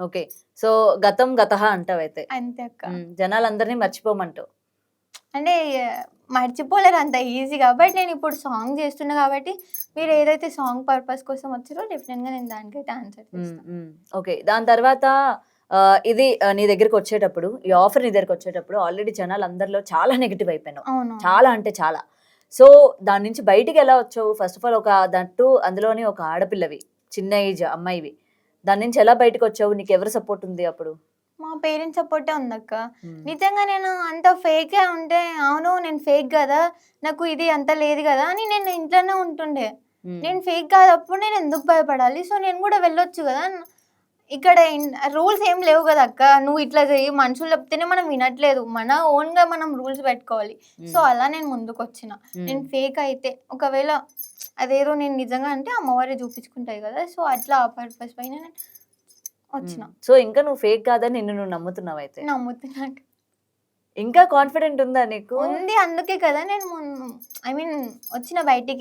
Okay. So, గతం గతహ అంటావైతే. అంతే అక్క. జనాలందరిని మర్చిపోమంటావు. అంటే మర్చిపోలేరు అంత ఈజీగా. బట్ నేను ఇప్పుడు సాంగ్ చేస్తున్నా కాబట్టి మీరు ఏదైతే సాంగ్ పర్పస్ కోసం వచ్చారో డెఫినెట్‌గా నేను దానికైతే ఆన్సర్ చేస్తా. ఓకే. దాని తర్వాత ఇది నీ దగ్గరికొచ్చేటప్పుడు, ఈ ఆఫర్ నీ దగ్గరికొచ్చేటప్పుడు ఆల్రెడీ జనాలందరిలో చాలా నెగెటివ్ అయిపోయినావు. అవునవును. చాలా అంటే చాలా. సో, దాని నుంచి బయటికెలా వచ్చావు? ఫస్ట్ ఆఫ్ ఆల్ దట్టు అందులోని ఒక ఆడపిల్లవి. చిన్న ఏజ్ అమ్మాయివి. దాని నుంచి ఎలా బయటకొచ్చావు? నీకెవరు సపోర్ట్ ఉంది అప్పుడు? మా పేరెంట్స్ సపోర్టే ఉందక్క. హ్మ్. నిజంగా నేను అంత ఫేక్‌గా ఉంటే అవును నేను ఫేక్ గదా! నాకు ఇది అంత లేదు గదా! అని నేను ఇంట్లోనే ఉంటుండే. హ్మ్. నేను ఫేక్ కాదప్పుడు నేను ఎందుకు భయపడాలి? సో, నేను గూడా వెళ్ళొచ్చు గదా! ఇక్కడ రూల్స్ ఏం లేవు గదా అక్క. నువ్వు ఇట్లా చెయ్యి మనుషులు చెప్తేనే మనం వినట్లేదు. మన ఓన్‌గా మనం రూల్స్ పెట్టుకోవాలి. సో, అలా నేను ముందుకొచ్చిన. నేను ఫేక్ అయితే ఒకవేళ అదేదో నేను నిజంగా అంటే అమ్మవారే చూపించుకుంటాయి గదా! సో, అట్లా ఆ పర్పస్ పైన నేను వచ్చిన. సో, ఇంకా నువ్వు ఫేక్ కాదని నిన్ను నువ్వు నమ్ముతున్నావయితే. నమ్ముతున్నా. ఇంకా కాన్ఫిడెంట్ ఉందా నీకు? ఉంది. అందుకే కదా నేను ఐ మీన్ వచ్చిన బయటికి.